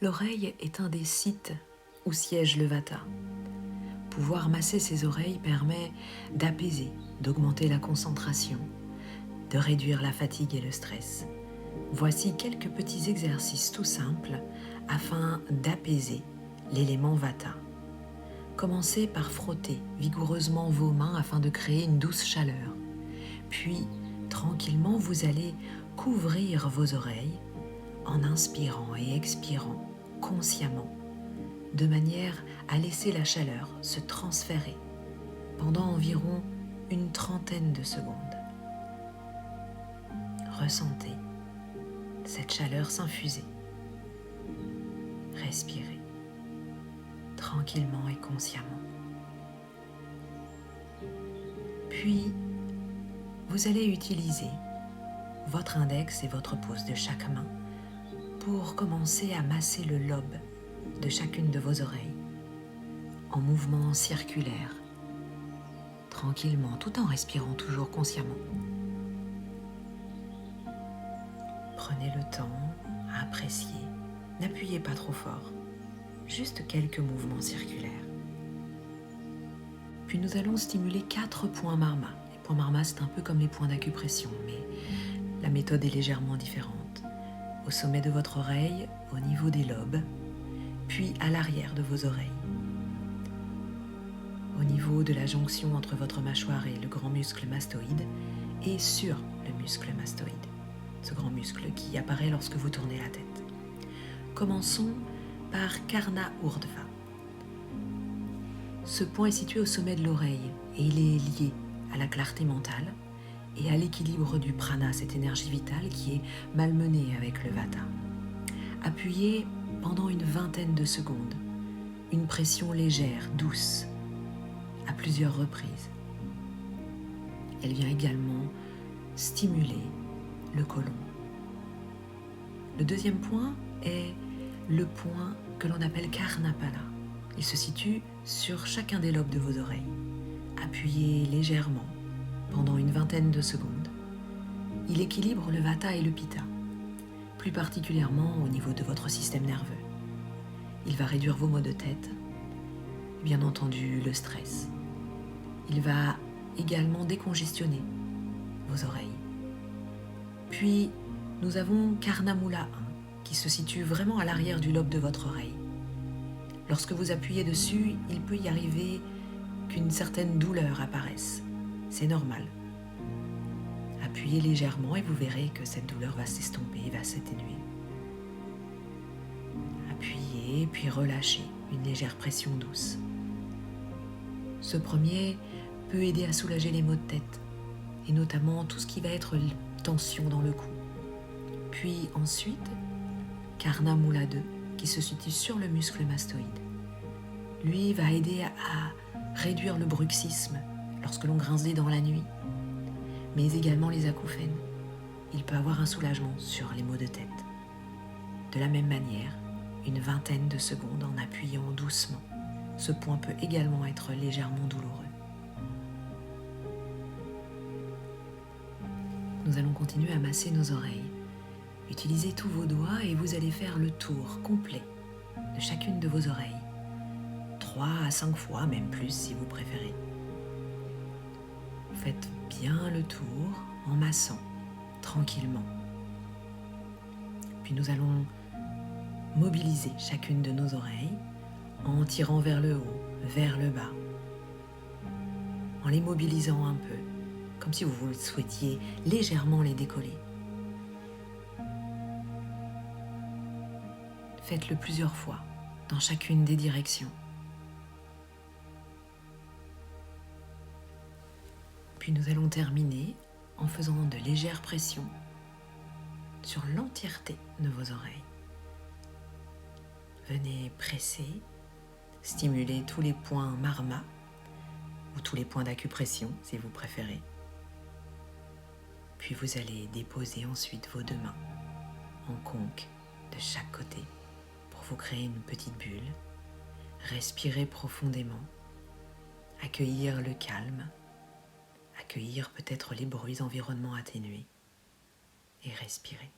L'oreille est un des sites où siège le Vata. Pouvoir masser ses oreilles permet d'apaiser, d'augmenter la concentration, de réduire la fatigue et le stress. Voici quelques petits exercices tout simples afin d'apaiser l'élément Vata. Commencez par frotter vigoureusement vos mains afin de créer une douce chaleur. Puis, tranquillement, vous allez couvrir vos oreilles en inspirant et expirant consciemment, de manière à laisser la chaleur se transférer pendant environ une trentaine de secondes. Ressentez cette chaleur s'infuser. Respirez tranquillement et consciemment. Puis, vous allez utiliser votre index et votre pouce de chaque main pour commencer à masser le lobe de chacune de vos oreilles en mouvement circulaire, tranquillement, tout en respirant toujours consciemment. Prenez le temps à apprécier, n'appuyez pas trop fort, juste quelques mouvements circulaires. Puis nous allons stimuler 4 points marma. Les points marma, c'est un peu comme les points d'acupression, mais la méthode est légèrement différente. Au sommet de votre oreille, au niveau des lobes, puis à l'arrière de vos oreilles. Au niveau de la jonction entre votre mâchoire et le grand muscle mastoïde, et sur le muscle mastoïde, ce grand muscle qui apparaît lorsque vous tournez la tête. Commençons par Karna Urdhva. Ce point est situé au sommet de l'oreille et il est lié à la clarté mentale et à l'équilibre du prana, cette énergie vitale qui est malmenée avec le Vata. Appuyez pendant une vingtaine de secondes, une pression légère, douce, à plusieurs reprises. Elle vient également stimuler le côlon. Le deuxième point est le point que l'on appelle Karnapala. Il se situe sur chacun des lobes de vos oreilles. Appuyez légèrement pendant une vingtaine de secondes. Il équilibre le Vata et le Pitta, plus particulièrement au niveau de votre système nerveux. Il va réduire vos maux de tête, bien entendu le stress. Il va également décongestionner vos oreilles. Puis, nous avons Karnamula 1, qui se situe vraiment à l'arrière du lobe de votre oreille. Lorsque vous appuyez dessus, il peut y arriver qu'une certaine douleur apparaisse. C'est normal. Appuyez légèrement et vous verrez que cette douleur va s'estomper, va s'atténuer. Appuyez, puis relâchez, une légère pression douce. Ce premier peut aider à soulager les maux de tête, et notamment tout ce qui va être tension dans le cou. Puis ensuite, Karnamula 2, qui se situe sur le muscle mastoïde. Lui va aider à réduire le bruxisme lorsque l'on grince des dents la nuit, mais également les acouphènes. Il peut avoir un soulagement sur les maux de tête. De la même manière, une vingtaine de secondes en appuyant doucement. Ce point peut également être légèrement douloureux. Nous allons continuer à masser nos oreilles. Utilisez tous vos doigts et vous allez faire le tour complet de chacune de vos oreilles. 3 à 5 fois, même plus si vous préférez. Faites bien le tour en massant tranquillement. Puis nous allons mobiliser chacune de nos oreilles en tirant vers le haut, vers le bas, en les mobilisant un peu, comme si vous souhaitiez légèrement les décoller. Faites-le plusieurs fois, dans chacune des directions. Puis nous allons terminer en faisant de légères pressions sur l'entièreté de vos oreilles. Venez presser, stimuler tous les points marma ou tous les points d'acupression si vous préférez. Puis vous allez déposer ensuite vos 2 mains en conque de chaque côté pour vous créer une petite bulle. Respirez profondément, accueillir le calme, accueillir peut-être les bruits environnement atténués et respirer.